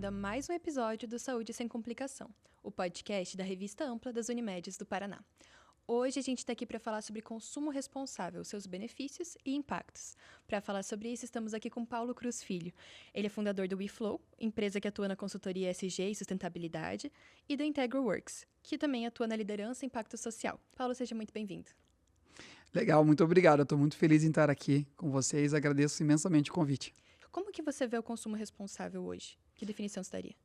a mais um episódio do Saúde Sem Complicação, o podcast da Revista Ampla das Unimedes do Paraná. Hoje a gente está aqui para falar sobre consumo responsável, seus benefícios e impactos. Para falar sobre isso, estamos aqui com Paulo Cruz Filho. Ele é fundador do WeFlow, empresa que atua na consultoria ESG e sustentabilidade, e da IntegroWorks, que também atua na liderança e impacto social. Paulo, seja muito bem-vindo. Legal, muito obrigado. Eu estou muito feliz em estar aqui com vocês. Agradeço imensamente o convite. Como que você vê o consumo responsável hoje? Que definição você daria?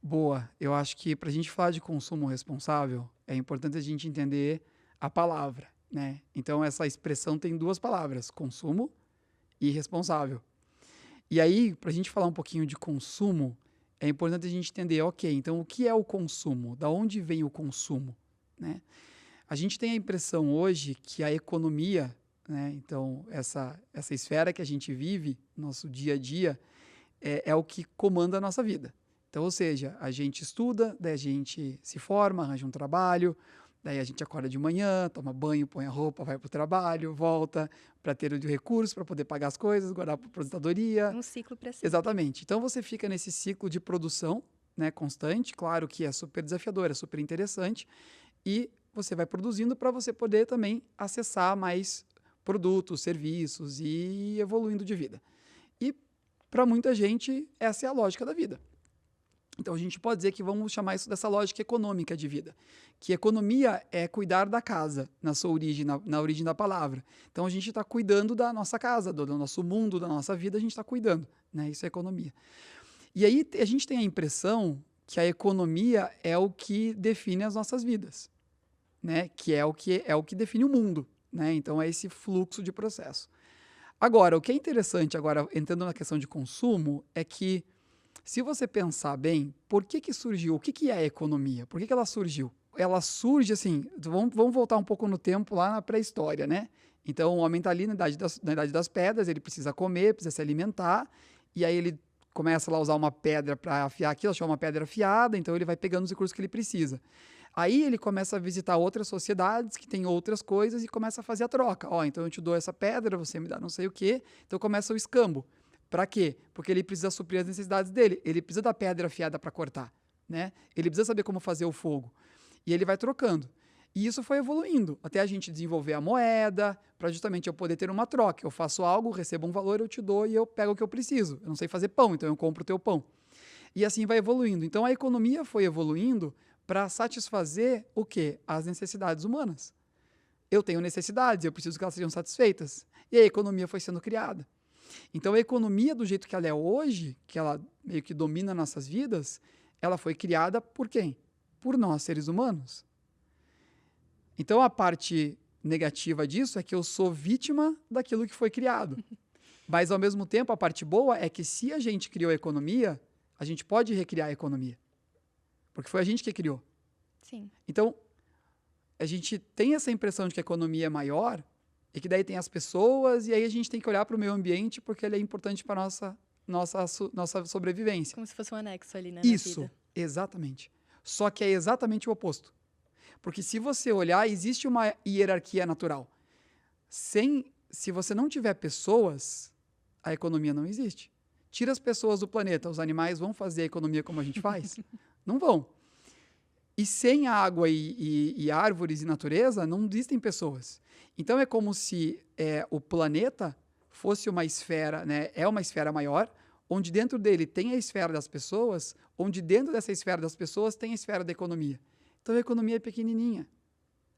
Boa, eu acho que para a gente falar de consumo responsável, é importante a gente entender a palavra, né? Então, essa expressão tem duas palavras, consumo e responsável. E aí, para a gente falar um pouquinho de consumo, é importante a gente entender, ok, então o que é o consumo? Da onde vem o consumo, né? A gente tem a impressão hoje que a economia, né, então essa esfera que a gente vive, nosso dia a dia, é o que comanda a nossa vida. Então, ou seja, a gente estuda, daí a gente se forma, arranja um trabalho, daí a gente acorda de manhã, toma banho, põe a roupa, vai para o trabalho, volta para ter o recurso, para poder pagar as coisas, guardar para a aposentadoria. Um ciclo para sempre. Exatamente. Então, você fica nesse ciclo de produção, né, constante, claro que é super desafiador, é super interessante, e você vai produzindo para você poder também acessar mais produtos, serviços e evoluindo de vida. E para muita gente, essa é a lógica da vida. Então, a gente pode dizer que vamos chamar isso dessa lógica econômica de vida. Que economia é cuidar da casa, na sua origem, na origem da palavra. Então, a gente está cuidando da nossa casa, do nosso mundo, da nossa vida, a gente está cuidando, né? Isso é economia. E aí, a gente tem a impressão que a economia é o que define as nossas vidas, né? Que é o que define o mundo, né? Então, é esse fluxo de processo. Agora, o que é interessante, agora entrando na questão de consumo, é que se você pensar bem, por que surgiu? O que é a economia? Por que ela surgiu? Ela surge assim, vamos voltar um pouco no tempo lá na pré-história, né? Então o homem está ali na idade das pedras, ele precisa comer, precisa se alimentar, e aí ele começa lá a usar uma pedra para afiar aquilo, achou uma pedra afiada, então ele vai pegando os recursos que ele precisa. Aí ele começa a visitar outras sociedades que têm outras coisas e começa a fazer a troca. Ó, então eu te dou essa pedra, você me dá não sei o quê, então começa o escambo. Para quê? Porque ele precisa suprir as necessidades dele. Ele precisa da pedra afiada para cortar, né? Ele precisa saber como fazer o fogo. E ele vai trocando. E isso foi evoluindo, até a gente desenvolver a moeda, para justamente eu poder ter uma troca. Eu faço algo, recebo um valor, eu te dou e eu pego o que eu preciso. Eu não sei fazer pão, então eu compro o teu pão. E assim vai evoluindo. Então a economia foi evoluindo para satisfazer o quê? As necessidades humanas. Eu tenho necessidades, eu preciso que elas sejam satisfeitas. E a economia foi sendo criada. Então, a economia, do jeito que ela é hoje, que ela meio que domina nossas vidas, ela foi criada por quem? Por nós, seres humanos. Então, a parte negativa disso é que eu sou vítima daquilo que foi criado. Mas, ao mesmo tempo, a parte boa é que se a gente criou a economia, a gente pode recriar a economia. Porque foi a gente que criou. Sim. Então, a gente tem essa impressão de que a economia é maior, e que daí tem as pessoas, e aí a gente tem que olhar para o meio ambiente porque ele é importante para a nossa sobrevivência. Como se fosse um anexo ali, né, Isso, na vida. exatamente. Só que é exatamente o oposto. Porque se você olhar, existe uma hierarquia natural. Se você não tiver pessoas, a economia não existe. Tira as pessoas do planeta, os animais vão fazer a economia como a gente faz? Não vão. E sem água e árvores e natureza, não existem pessoas. Então, é como se o planeta fosse uma esfera, né? É uma esfera maior, onde dentro dele tem a esfera das pessoas, onde dentro dessa esfera das pessoas tem a esfera da economia. Então, a economia é pequenininha.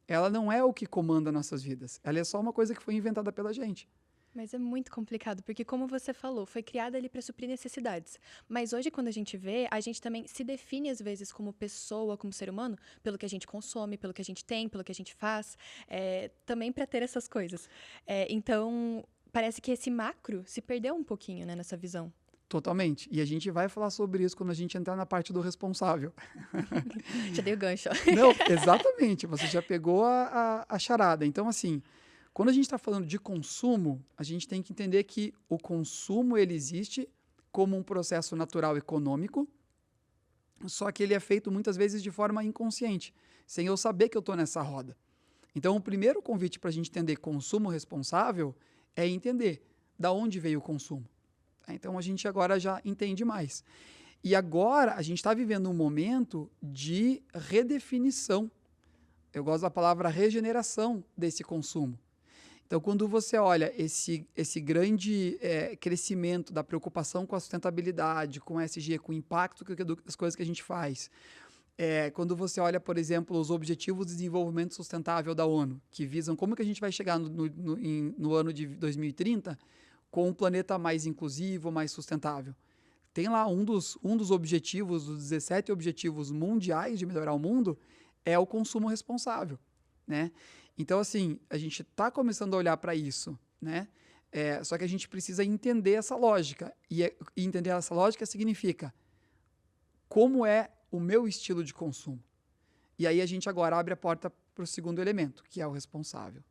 Ela não é o que comanda nossas vidas. Ela é só uma coisa que foi inventada pela gente. Mas é muito complicado, porque como você falou, foi criada ali para suprir necessidades. Mas hoje, quando a gente vê, a gente também se define, às vezes, como pessoa, como ser humano, pelo que a gente consome, pelo que a gente tem, pelo que a gente faz, também para ter essas coisas. Então, parece que esse macro se perdeu um pouquinho, né, nessa visão. Totalmente. E a gente vai falar sobre isso quando a gente entrar na parte do responsável. Já dei o gancho. Não, exatamente. Você já pegou a charada. Então, assim, quando a gente está falando de consumo, a gente tem que entender que o consumo ele existe como um processo natural econômico, só que ele é feito muitas vezes de forma inconsciente, sem eu saber que eu estou nessa roda. Então, o primeiro convite para a gente entender consumo responsável é entender da onde veio o consumo. Então, a gente agora já entende mais. E agora a gente está vivendo um momento de redefinição. Eu gosto da palavra regeneração desse consumo. Então, quando você olha esse grande crescimento da preocupação com a sustentabilidade, com o ESG, com o impacto das coisas que a gente faz, quando você olha, por exemplo, os Objetivos de Desenvolvimento Sustentável da ONU, que visam como que a gente vai chegar no ano de 2030 com um planeta mais inclusivo, mais sustentável. Tem lá um dos objetivos, dos 17 objetivos mundiais de melhorar o mundo, é o consumo responsável, né? Então, assim, a gente está começando a olhar para isso, né? Só que a gente precisa entender essa lógica. E entender essa lógica significa como é o meu estilo de consumo. E aí a gente agora abre a porta para o segundo elemento, que é o responsável.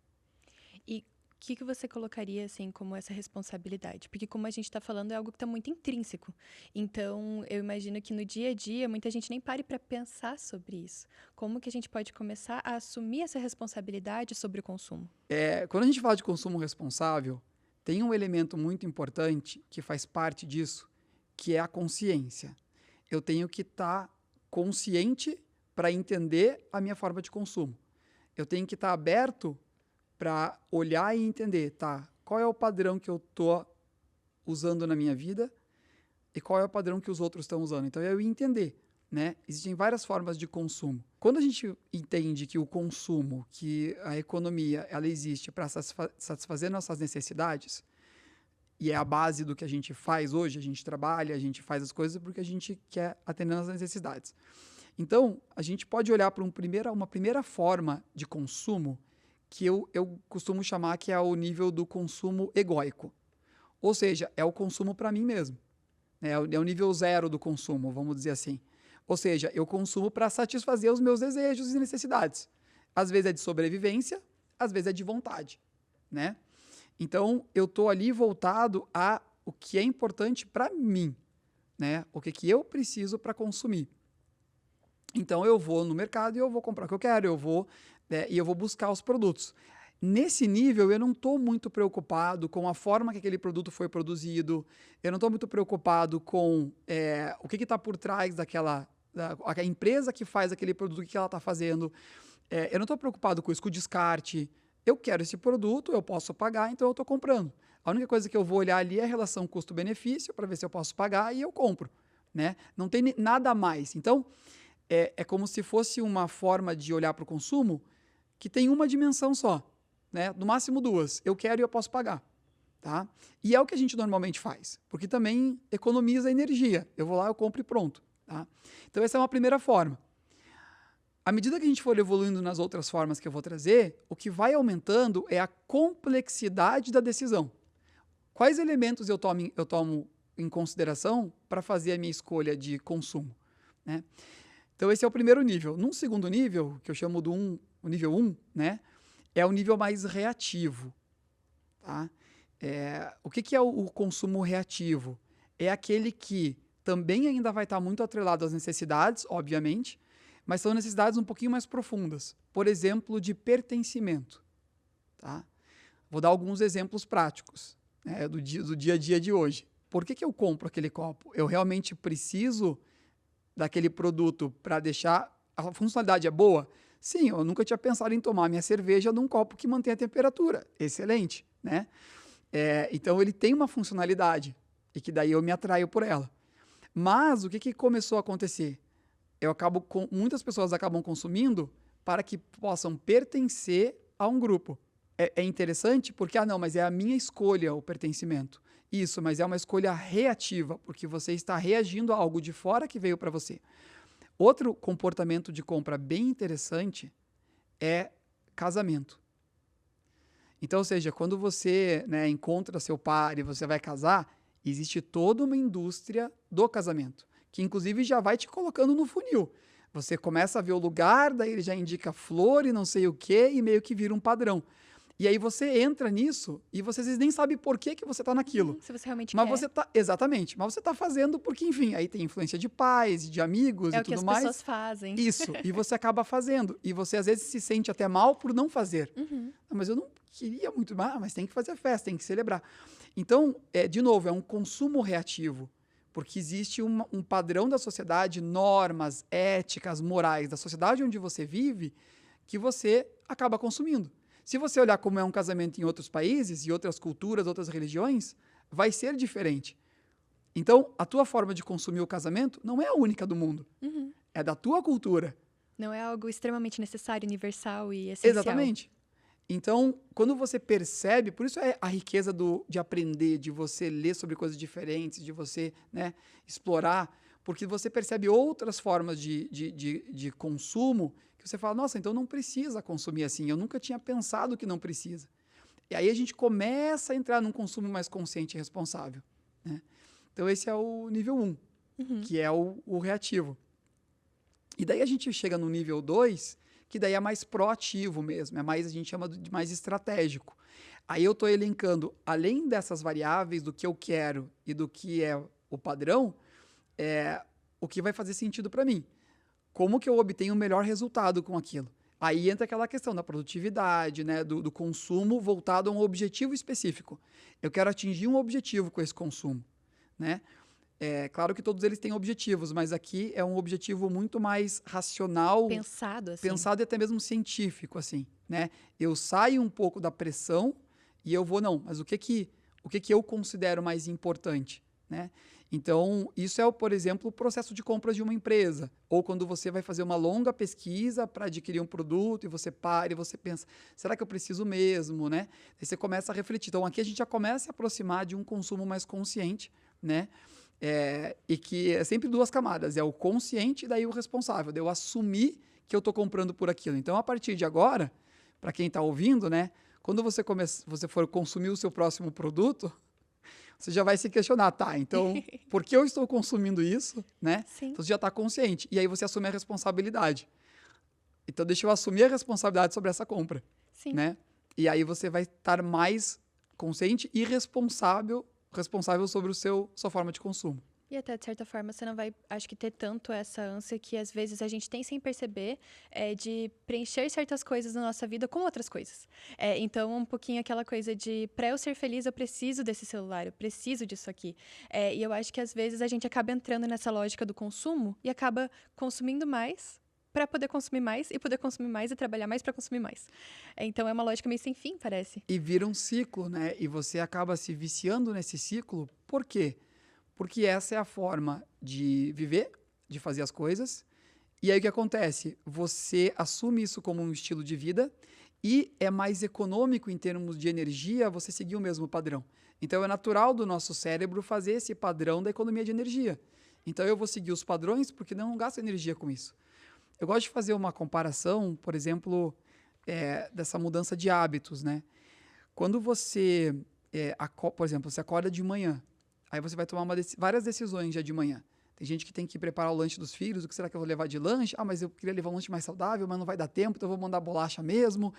E o que você colocaria, assim, como essa responsabilidade? Porque, como a gente está falando, é algo que está muito intrínseco. Então, eu imagino que no dia a dia, muita gente nem pare para pensar sobre isso. Como que a gente pode começar a assumir essa responsabilidade sobre o consumo? Quando a gente fala de consumo responsável, tem um elemento muito importante que faz parte disso, que é a consciência. Eu tenho que estar consciente para entender a minha forma de consumo. Eu tenho que estar aberto para olhar e entender, tá? Qual é o padrão que eu estou usando na minha vida e qual é o padrão que os outros estão usando. Então, eu entender, né? Existem várias formas de consumo. Quando a gente entende que o consumo, que a economia, ela existe para satisfazer nossas necessidades, e é a base do que a gente faz hoje, a gente trabalha, a gente faz as coisas porque a gente quer atender às necessidades. Então, a gente pode olhar para uma primeira forma de consumo que eu costumo chamar que é o nível do consumo egóico. Ou seja, é o consumo para mim mesmo. É o nível zero do consumo, vamos dizer assim. Ou seja, eu consumo para satisfazer os meus desejos e necessidades. Às vezes é de sobrevivência, às vezes é de vontade, né? Então, eu estou ali voltado a o que é importante para mim, né? O que eu preciso para consumir. Então, eu vou no mercado e eu vou comprar o que eu quero, e eu vou buscar os produtos. Nesse nível, eu não estou muito preocupado com a forma que aquele produto foi produzido, eu não estou muito preocupado com o que está por trás a empresa que faz aquele produto, o que ela está fazendo. Eu não estou preocupado com isso, com o descarte. Eu quero esse produto, eu posso pagar, então eu estou comprando. A única coisa que eu vou olhar ali é a relação custo-benefício, para ver se eu posso pagar, e eu compro, né? Não tem nada a mais. Então, é como se fosse uma forma de olhar para o consumo que tem uma dimensão só, né? No máximo duas. Eu quero e eu posso pagar. Tá? E é o que a gente normalmente faz, porque também economiza energia. Eu vou lá, eu compro e pronto. Tá? Então, essa é uma primeira forma. À medida que a gente for evoluindo nas outras formas que eu vou trazer, o que vai aumentando é a complexidade da decisão. Quais elementos eu tomo em consideração para fazer a minha escolha de consumo, né? Então, esse é o primeiro nível. Num segundo nível, que eu chamo o nível 1, né, é o nível mais reativo. Tá? O que é o consumo reativo? É aquele que também ainda vai estar muito atrelado às necessidades, obviamente, mas são necessidades um pouquinho mais profundas. Por exemplo, de pertencimento. Tá? Vou dar alguns exemplos práticos, né, do dia a dia de hoje. Por que eu compro aquele copo? Eu realmente preciso daquele produto para deixar... A funcionalidade é boa? Sim, eu nunca tinha pensado em tomar minha cerveja num copo que mantém a temperatura. Excelente, né? Então, ele tem uma funcionalidade e que daí eu me atraio por ela. Mas o que começou a acontecer? Muitas pessoas acabam consumindo para que possam pertencer a um grupo. É interessante porque, mas é a minha escolha o pertencimento. Isso, mas é uma escolha reativa, porque você está reagindo a algo de fora que veio para você. Outro comportamento de compra bem interessante é casamento. Então, ou seja, quando você, né, encontra seu par e você vai casar, existe toda uma indústria do casamento, que inclusive já vai te colocando no funil. Você começa a ver o lugar, daí ele já indica flor e não sei o quê, e meio que vira um padrão. E aí você entra nisso e você às vezes nem sabe por que você está naquilo. Se você realmente mas quer. Você tá, exatamente. Mas você está fazendo porque, enfim, aí tem influência de pais, de amigos e tudo mais. É o que as pessoas fazem. Isso. E você acaba fazendo. E você às vezes se sente até mal por não fazer. Mas eu não queria muito mais, mas tem que fazer festa, tem que celebrar. Então, de novo, é um consumo reativo. Porque existe um padrão da sociedade, normas, éticas, morais da sociedade onde você vive, que você acaba consumindo. Se você olhar como é um casamento em outros países, e outras culturas, outras religiões, vai ser diferente. Então, a tua forma de consumir o casamento não é a única do mundo. É da tua cultura. Não é algo extremamente necessário, universal e essencial. Exatamente. Então, quando você percebe, por isso é a riqueza de aprender, de você ler sobre coisas diferentes, de você, né, explorar, porque você percebe outras formas de consumo que você fala, nossa, então não precisa consumir assim, eu nunca tinha pensado que não precisa. E aí a gente começa a entrar num consumo mais consciente e responsável, né? Então esse é o nível 1, que é o reativo. E daí a gente chega no nível 2, que daí é mais proativo mesmo, a gente chama de mais estratégico. Aí eu estou elencando, além dessas variáveis do que eu quero e do que é o padrão, o que vai fazer sentido para mim. Como que eu obtenho o melhor resultado com aquilo? Aí entra aquela questão da produtividade, né, do consumo voltado a um objetivo específico. Eu quero atingir um objetivo com esse consumo, né? É claro que todos eles têm objetivos, mas aqui é um objetivo muito mais racional, pensado e até mesmo científico, assim, né? Eu saio um pouco da pressão e eu vou, não, mas o que eu considero mais importante, né? Então, isso é, por exemplo, o processo de compra de uma empresa. Ou quando você vai fazer uma longa pesquisa para adquirir um produto e você para e você pensa, será que eu preciso mesmo, né? Aí você começa a refletir. Então, aqui a gente já começa a se aproximar de um consumo mais consciente, né? E que é sempre duas camadas. É o consciente e daí o responsável. De eu assumir que eu estou comprando por aquilo. Então, a partir de agora, para quem está ouvindo, né? Quando você for consumir o seu próximo produto, você já vai se questionar, tá, então, por que eu estou consumindo isso, né? Sim. Então, você já está consciente. E aí você assume a responsabilidade. Então, deixa eu assumir a responsabilidade sobre essa compra, né? E aí você vai estar mais consciente e responsável sobre sua forma de consumo. E até, de certa forma, você não vai, acho que, ter tanto essa ânsia que, às vezes, a gente tem sem perceber de preencher certas coisas na nossa vida com outras coisas. Então, um pouquinho aquela coisa de, para eu ser feliz, eu preciso desse celular, eu preciso disso aqui. E eu acho que, às vezes, a gente acaba entrando nessa lógica do consumo e acaba consumindo mais para poder consumir mais e trabalhar mais para consumir mais. Então, é uma lógica meio sem fim, parece. E vira um ciclo, né? E você acaba se viciando nesse ciclo. Por quê? Porque essa é a forma de viver, de fazer as coisas. E aí o que acontece? Você assume isso como um estilo de vida e é mais econômico em termos de energia você seguir o mesmo padrão. Então é natural do nosso cérebro fazer esse padrão da economia de energia. Então eu vou seguir os padrões porque não gasto energia com isso. Eu gosto de fazer uma comparação, por exemplo, dessa mudança de hábitos, né? Quando você, por exemplo, você acorda de manhã, aí você vai tomar várias decisões já de manhã. Tem gente que tem que preparar o lanche dos filhos, o que será que eu vou levar de lanche? Ah, mas eu queria levar um lanche mais saudável, mas não vai dar tempo, então eu vou mandar bolacha mesmo.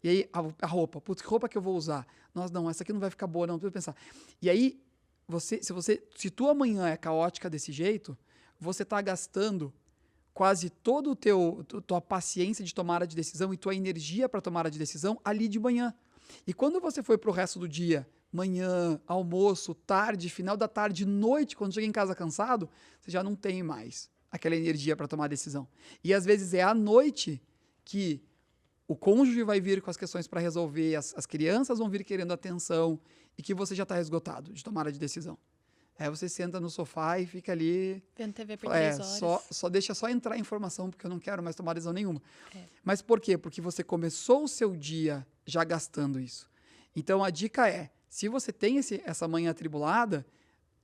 E aí, a roupa, putz, que roupa que eu vou usar? Nossa, não, essa aqui não vai ficar boa, não, preciso pensar. E aí, se tua manhã é caótica desse jeito, você está gastando quase todo tua paciência de tomada de decisão e tua energia para tomada de decisão ali de manhã. E quando você foi para o resto do dia, manhã, almoço, tarde, final da tarde, noite, quando chega em casa cansado, você já não tem mais aquela energia para tomar decisão. E às vezes é à noite que o cônjuge vai vir com as questões para resolver, as crianças vão vir querendo atenção e que você já está esgotado de tomada de decisão. Aí você senta no sofá e fica ali... Vendo TV por 3 horas. Só deixa só entrar a informação, porque eu não quero mais tomar decisão nenhuma. Mas por quê? Porque você começou o seu dia já gastando isso. Então, a dica é, se você tem essa manhã atribulada,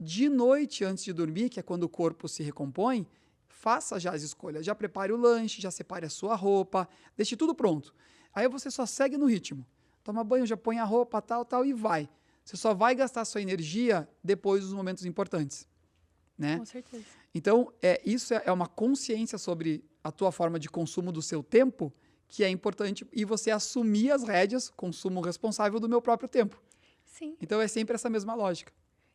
de noite antes de dormir, que é quando o corpo se recompõe, faça já as escolhas. Já prepare o lanche, já separe a sua roupa, deixe tudo pronto. Aí você só segue no ritmo. Toma banho, já põe a roupa, tal, e vai. Você só vai gastar sua energia depois dos momentos importantes, né? Com certeza. Então, isso é uma consciência sobre a tua forma de consumo do seu tempo que é importante e você assumir as rédeas, consumo responsável do meu próprio tempo. Sim. Então, é sempre essa mesma lógica.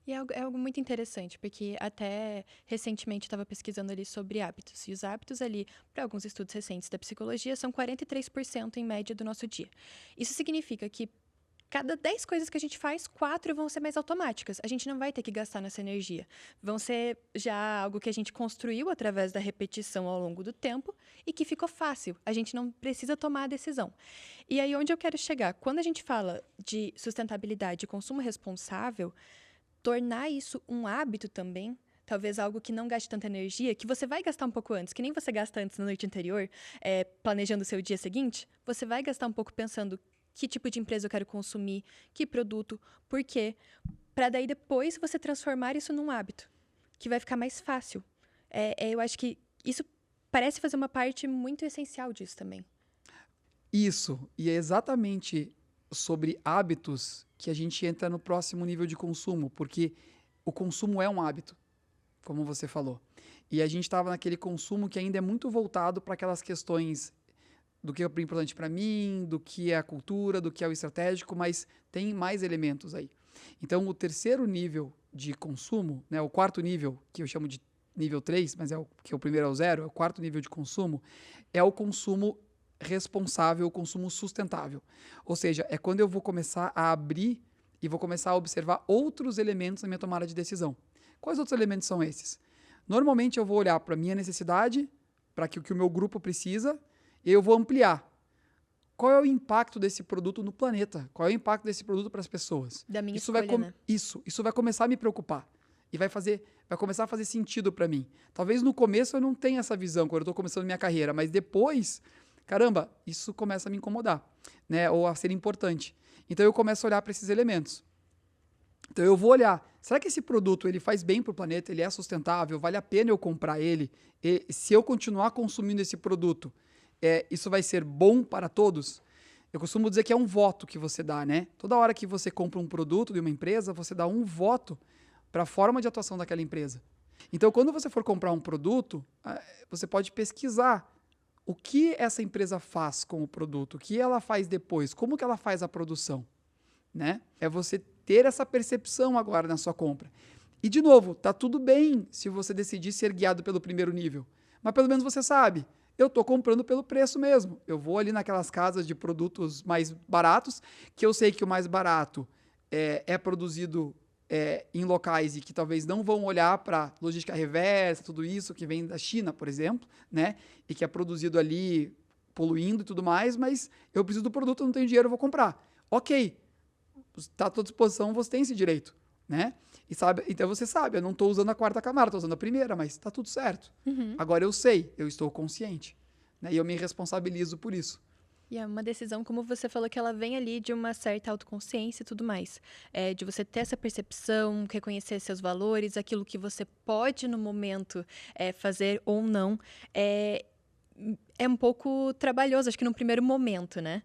E é algo muito interessante, porque até recentemente eu estava pesquisando ali sobre hábitos. E os hábitos ali, para alguns estudos recentes da psicologia, são 43% em média do nosso dia. Isso significa que cada 10 coisas que a gente faz, 4 vão ser mais automáticas. A gente não vai ter que gastar nessa energia. Vão ser já algo que a gente construiu através da repetição ao longo do tempo e que ficou fácil. A gente não precisa tomar a decisão. E aí, onde eu quero chegar? Quando a gente fala de sustentabilidade e consumo responsável, tornar isso um hábito também, talvez algo que não gaste tanta energia, que você vai gastar um pouco antes, que nem você gasta antes na noite anterior, planejando o seu dia seguinte, você vai gastar um pouco pensando que tipo de empresa eu quero consumir, que produto, por quê, para daí depois você transformar isso num hábito, que vai ficar mais fácil. Eu acho que isso parece fazer uma parte muito essencial disso também. Isso, e é exatamente sobre hábitos que a gente entra no próximo nível de consumo, porque o consumo é um hábito, como você falou. E a gente estava naquele consumo que ainda é muito voltado para aquelas questões do que é importante para mim, do que é a cultura, do que é o estratégico, mas tem mais elementos aí. Então, o terceiro nível de consumo, né, o quarto nível, que eu chamo de nível 3, mas que o primeiro é o 0, é o quarto nível de consumo, é o consumo responsável, o consumo sustentável. Ou seja, é quando eu vou começar a abrir e vou começar a observar outros elementos na minha tomada de decisão. Quais outros elementos são esses? Normalmente eu vou olhar para a minha necessidade, para o que o meu grupo precisa, e eu vou ampliar. Qual é o impacto desse produto no planeta? Qual é o impacto desse produto para as pessoas? Da minha Isso escolha, né? Isso vai começar a me preocupar. E vai começar a fazer sentido para mim. Talvez no começo eu não tenha essa visão, quando eu estou começando minha carreira, mas depois, caramba, isso começa a me incomodar, né? Ou a ser importante. Então eu começo a olhar para esses elementos. Então eu vou olhar, será que esse produto ele faz bem para o planeta, ele é sustentável, vale a pena eu comprar ele? E se eu continuar consumindo esse produto, isso vai ser bom para todos? Eu costumo dizer que é um voto que você dá, né? Toda hora que você compra um produto de uma empresa, você dá um voto para a forma de atuação daquela empresa. Então, quando você for comprar um produto, você pode pesquisar o que essa empresa faz com o produto, o que ela faz depois, como que ela faz a produção, né? É você ter essa percepção agora na sua compra. E, de novo, tá tudo bem se você decidir ser guiado pelo primeiro nível, mas pelo menos você sabe, eu estou comprando pelo preço mesmo. Eu vou ali naquelas casas de produtos mais baratos, que eu sei que o mais barato é produzido em locais e que talvez não vão olhar para logística reversa, tudo isso que vem da China, por exemplo, né? E que é produzido ali poluindo e tudo mais, mas eu preciso do produto, eu não tenho dinheiro, eu vou comprar. Ok, está à tua disposição, você tem esse direito, né? E sabe, então você sabe, eu não estou usando a quarta camada, estou usando a primeira, mas está tudo certo. Uhum. Agora eu sei, eu estou consciente, né? E eu me responsabilizo por isso. E é uma decisão, como você falou, que ela vem ali de uma certa autoconsciência e tudo mais. De você ter essa percepção, reconhecer seus valores, aquilo que você pode no momento fazer ou não. É um pouco trabalhoso, acho que no primeiro momento, né?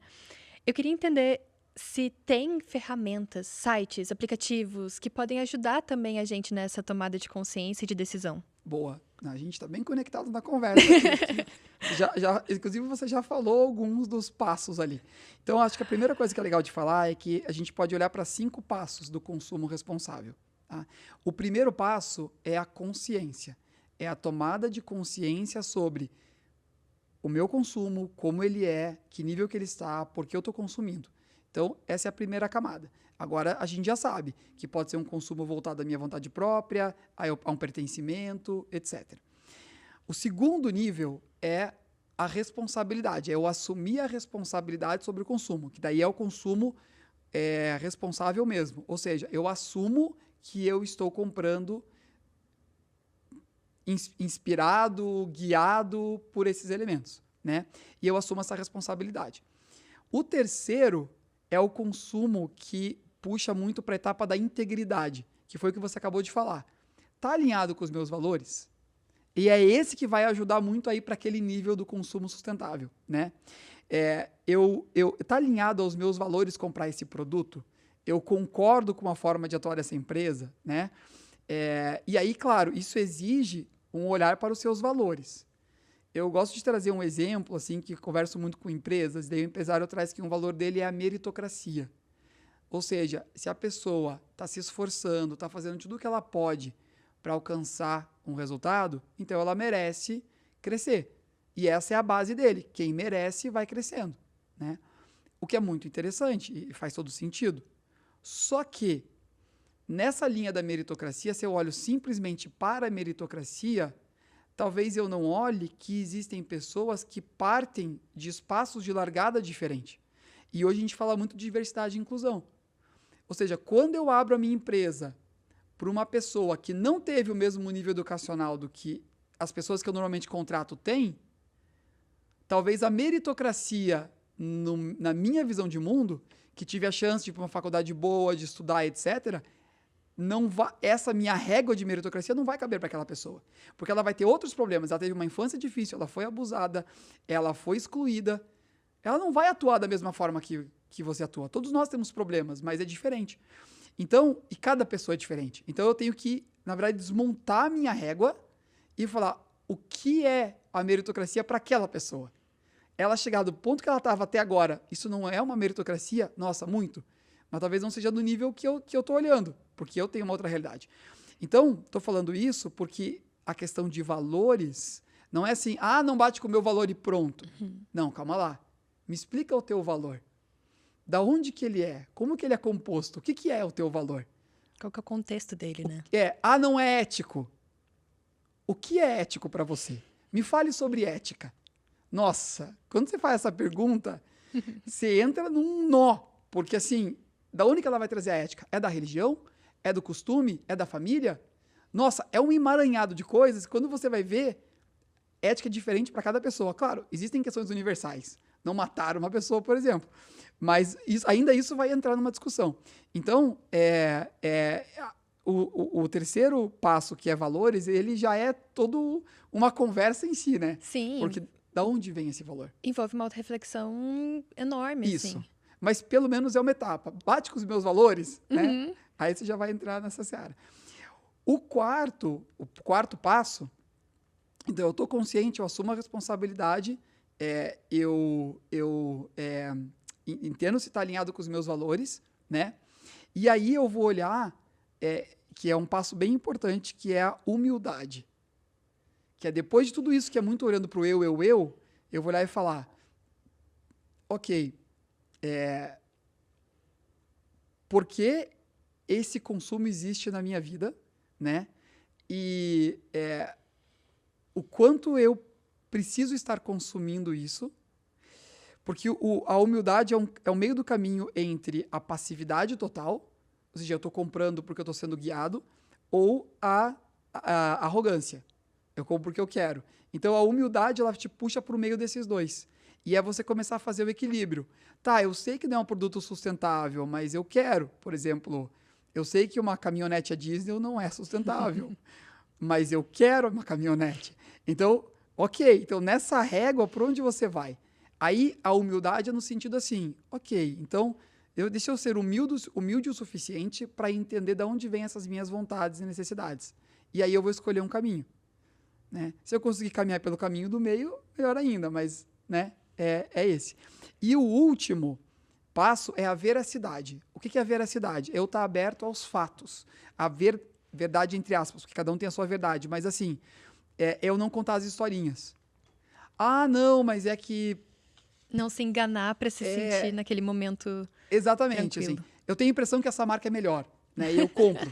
Eu queria entender se tem ferramentas, sites, aplicativos que podem ajudar também a gente nessa tomada de consciência e de decisão. Boa. A gente está bem conectado na conversa aqui. Inclusive, você já falou alguns dos passos ali. Então, acho que a primeira coisa que é legal de falar é que a gente pode olhar para 5 passos do consumo responsável. Tá? O primeiro passo é a consciência. É a tomada de consciência sobre o meu consumo, como ele é, que nível que ele está, por que eu estou consumindo. Então, essa é a primeira camada. Agora, a gente já sabe que pode ser um consumo voltado à minha vontade própria, a um pertencimento, etc. O segundo nível é a responsabilidade, é eu assumir a responsabilidade sobre o consumo, que daí é o consumo responsável mesmo. Ou seja, eu assumo que eu estou comprando inspirado, guiado por esses elementos, né? E eu assumo essa responsabilidade. O terceiro é o consumo que puxa muito para a etapa da integridade, que foi o que você acabou de falar. Está alinhado com os meus valores? E é esse que vai ajudar muito aí para aquele nível do consumo sustentável, né? Tá alinhado aos meus valores comprar esse produto? Eu concordo com a forma de atuar dessa empresa, né? E aí, claro, isso exige um olhar para os seus valores. Eu gosto de trazer um exemplo, assim, que converso muito com empresas, daí o empresário traz que um valor dele é a meritocracia. Ou seja, se a pessoa está se esforçando, está fazendo tudo o que ela pode para alcançar um resultado, então ela merece crescer. E essa é a base dele. Quem merece vai crescendo, né? O que é muito interessante e faz todo sentido. Só que, nessa linha da meritocracia, se eu olho simplesmente para a meritocracia, talvez eu não olhe que existem pessoas que partem de espaços de largada diferente. E hoje a gente fala muito de diversidade e inclusão. Ou seja, quando eu abro a minha empresa para uma pessoa que não teve o mesmo nível educacional do que as pessoas que eu normalmente contrato têm, talvez a meritocracia, na minha visão de mundo, que tive a chance de ir para uma faculdade boa, de estudar, etc., essa minha régua de meritocracia não vai caber para aquela pessoa. Porque ela vai ter outros problemas. Ela teve uma infância difícil, ela foi abusada, ela foi excluída. Ela não vai atuar da mesma forma que você atua. Todos nós temos problemas, mas é diferente. Então, e cada pessoa é diferente. Então, eu tenho que, na verdade, desmontar a minha régua e falar o que é a meritocracia para aquela pessoa. Ela chegar do ponto que ela estava até agora, isso não é uma meritocracia? Nossa, muito. Mas talvez não seja do nível que eu estou olhando, porque eu tenho uma outra realidade. Então, estou falando isso porque a questão de valores não é assim, não bate com o meu valor e pronto. Não, calma lá. Me explica o teu valor. Da onde que ele é? Como que ele é composto? O que que é o teu valor? Qual que é o contexto dele, né? Não é ético. O que é ético para você? Me fale sobre ética. Nossa, quando você faz essa pergunta, você entra num nó. Porque assim, da onde que ela vai trazer a ética? É da religião? É do costume? É da família? Nossa, é um emaranhado de coisas. Quando você vai ver, ética é diferente para cada pessoa. Claro, existem questões universais. Não matar uma pessoa, por exemplo. Mas ainda isso vai entrar numa discussão. Então, o terceiro passo, que é valores, ele já é todo uma conversa em si, né? Sim. Porque da onde vem esse valor? Envolve uma autorreflexão enorme, Isso. assim. Mas pelo menos é uma etapa. Bate com os meus valores, né? Aí você já vai entrar nessa seara. O quarto passo, então eu estou consciente, eu assumo a responsabilidade, eu entendo se está alinhado com os meus valores, né? E aí eu vou olhar, que é um passo bem importante, que é a humildade. Que é depois de tudo isso, que é muito olhando para o eu vou olhar e falar, ok, por que esse consumo existe na minha vida, né? E o quanto eu preciso estar consumindo isso, porque a humildade é um meio do caminho entre a passividade total, ou seja, eu estou comprando porque eu estou sendo guiado, ou a arrogância. Eu compro porque eu quero. Então, a humildade, ela te puxa para o meio desses dois. E é você começar a fazer o equilíbrio. Tá, eu sei que não é um produto sustentável, mas eu quero. Por exemplo, eu sei que uma caminhonete a diesel não é sustentável, mas eu quero uma caminhonete. Então, ok. Então, nessa régua, por onde você vai? Aí, a humildade é no sentido assim, ok, então, deixa eu ser humilde o suficiente para entender de onde vêm essas minhas vontades e necessidades. E aí eu vou escolher um caminho. Né? Se eu conseguir caminhar pelo caminho do meio, melhor ainda, mas né, é esse. E o último passo é a veracidade. O que é a veracidade? Eu estar aberto aos fatos. A verdade entre aspas, porque cada um tem a sua verdade, mas assim, eu não contar as historinhas. Não, mas é que... Não se enganar para se sentir naquele momento. Exatamente. Assim, eu tenho a impressão que essa marca é melhor, né? E eu compro.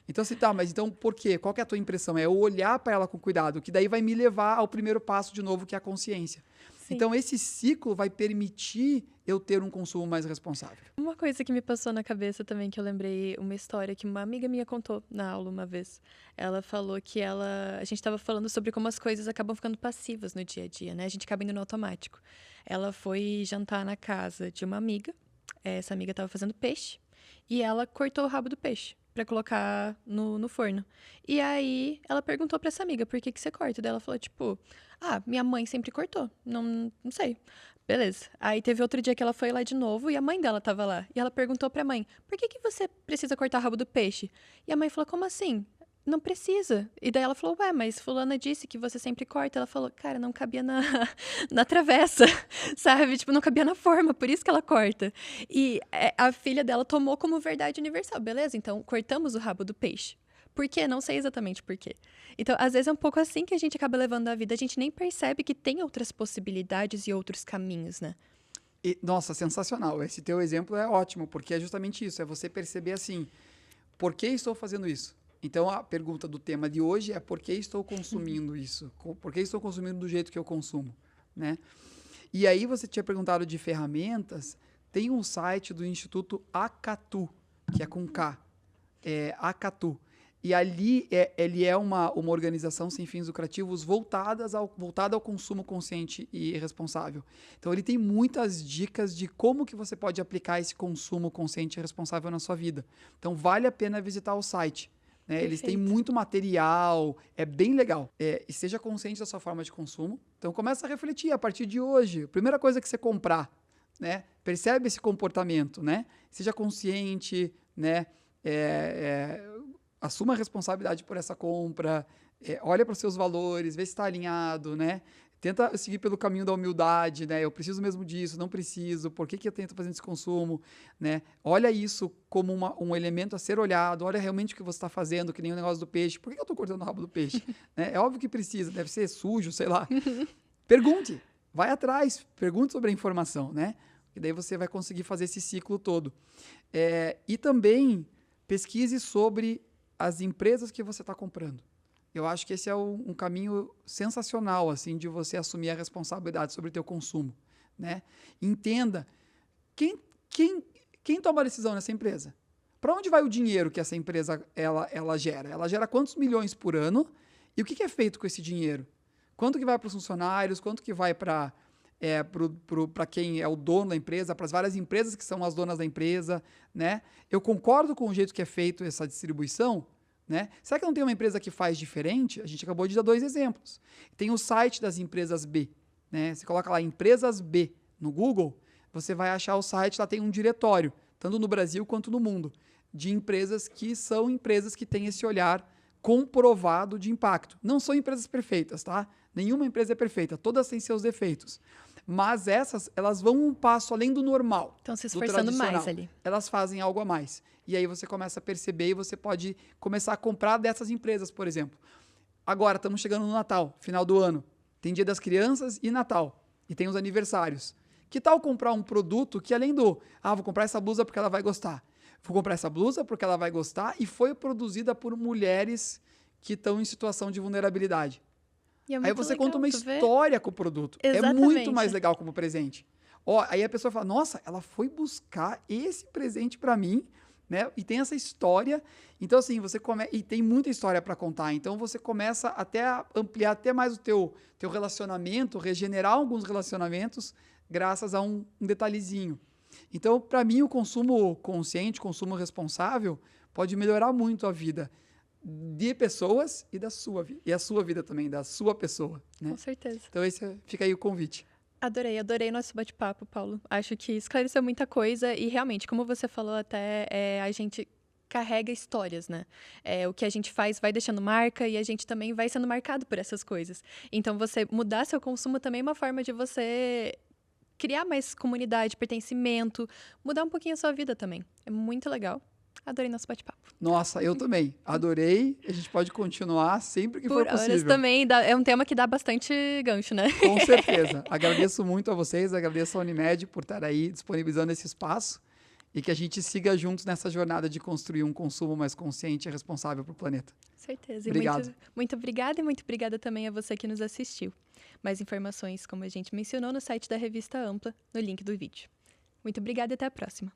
Então, assim, mas então por quê? Qual que é a tua impressão? É eu olhar para ela com cuidado, que daí vai me levar ao primeiro passo de novo, que é a consciência. Sim. Então, esse ciclo vai permitir eu ter um consumo mais responsável. Uma coisa que me passou na cabeça também, que eu lembrei, uma história que uma amiga minha contou na aula uma vez. Ela falou que a gente estava falando sobre como as coisas acabam ficando passivas no dia a dia, né? A gente acaba indo no automático. Ela foi jantar na casa de uma amiga. Essa amiga estava fazendo peixe e ela cortou o rabo do peixe para colocar no forno. E aí, ela perguntou para essa amiga, por que você corta? Daí ela falou, tipo, minha mãe sempre cortou. Não sei. Beleza. Aí teve outro dia que ela foi lá de novo e a mãe dela tava lá. E ela perguntou pra mãe, por que você precisa cortar o rabo do peixe? E a mãe falou, como assim? Não precisa. E daí ela falou, mas fulana disse que você sempre corta. Ela falou, cara, não cabia na travessa, sabe? Tipo, não cabia na forma, por isso que ela corta. E a filha dela tomou como verdade universal. Beleza, então cortamos o rabo do peixe. Por quê? Não sei exatamente por quê. Então, às vezes é um pouco assim que a gente acaba levando a vida. A gente nem percebe que tem outras possibilidades e outros caminhos, né? Nossa, sensacional. Esse teu exemplo é ótimo, porque é justamente isso, é você perceber assim, por que estou fazendo isso? Então, a pergunta do tema de hoje é por que estou consumindo isso? Por que estou consumindo do jeito que eu consumo, né? E aí você tinha perguntado de ferramentas, tem um site do Instituto Acatu, que é com K, Acatu. E ali ele é uma organização sem fins lucrativos voltada ao consumo consciente e responsável. Então, ele tem muitas dicas de como que você pode aplicar esse consumo consciente e responsável na sua vida. Então, vale a pena visitar o site. Né? Eles têm muito material, é bem legal. E seja consciente da sua forma de consumo. Então, começa a refletir a partir de hoje. Primeira coisa que você comprar, né? Percebe esse comportamento, né? Seja consciente, né? Assuma a responsabilidade por essa compra, olha para os seus valores, vê se está alinhado, né? Tenta seguir pelo caminho da humildade, né? Eu preciso mesmo disso, não preciso, por que eu tento fazer esse consumo, né? Olha isso como um elemento a ser olhado, olha realmente o que você está fazendo, que nem o negócio do peixe. Por que eu estou cortando o rabo do peixe? Né? É óbvio que precisa, deve ser sujo, sei lá. Pergunte, vai atrás, pergunte sobre a informação, né? E daí você vai conseguir fazer esse ciclo todo. E também pesquise sobre as empresas que você está comprando. Eu acho que esse é um caminho sensacional, assim, de você assumir a responsabilidade sobre o teu consumo, né? Entenda quem toma a decisão nessa empresa. Para onde vai o dinheiro que essa empresa ela gera? Ela gera quantos milhões por ano? E o que é feito com esse dinheiro? Quanto que vai para os funcionários? Quanto que vai para quem é o dono da empresa, para as várias empresas que são as donas da empresa, né? Eu concordo com o jeito que é feito essa distribuição, né? Será que não tem uma empresa que faz diferente? A gente acabou de dar 2 exemplos. Tem o site das empresas B, né? Você coloca lá empresas B no Google, você vai achar o site, lá tem um diretório, tanto no Brasil quanto no mundo, de empresas que são empresas que têm esse olhar comprovado de impacto. Não são empresas perfeitas, tá? Nenhuma empresa é perfeita, todas têm seus defeitos. Mas elas vão um passo além do normal. Estão se esforçando mais ali. Elas fazem algo a mais. E aí você começa a perceber e você pode começar a comprar dessas empresas, por exemplo. Agora, estamos chegando no Natal, final do ano. Tem Dia das Crianças e Natal. E tem os aniversários. Que tal comprar um produto que além do... vou comprar essa blusa porque ela vai gostar. Vou comprar essa blusa porque ela vai gostar e foi produzida por mulheres que estão em situação de vulnerabilidade. Aí você conta uma história com o produto. Exatamente. É muito mais legal como presente. Aí a pessoa fala, nossa, ela foi buscar esse presente para mim, né? E tem essa história. Então, assim, e tem muita história para contar. Então, você começa até a ampliar até mais o teu relacionamento, regenerar alguns relacionamentos, graças a um detalhezinho. Então, para mim, o consumo consciente, consumo responsável, pode melhorar muito a vida de pessoas e da sua vida. E a sua vida também, da sua pessoa. Né? Com certeza. Então, fica aí o convite. Adorei nosso bate-papo, Paulo. Acho que esclareceu muita coisa e realmente, como você falou até, a gente carrega histórias, né? O que a gente faz vai deixando marca e a gente também vai sendo marcado por essas coisas. Então, você mudar seu consumo também é uma forma de você criar mais comunidade, pertencimento, mudar um pouquinho a sua vida também. É muito legal. Adorei nosso bate-papo. Nossa, eu também. Adorei. A gente pode continuar sempre que for possível. Horas também. É um tema que dá bastante gancho, né? Com certeza. Agradeço muito a vocês, agradeço a Unimed por estar aí disponibilizando esse espaço e que a gente siga juntos nessa jornada de construir um consumo mais consciente e responsável para o planeta. Certeza. Obrigado. Muito obrigada e muito obrigada também a você que nos assistiu. Mais informações, como a gente mencionou, no site da Revista Ampla, no link do vídeo. Muito obrigada e até a próxima.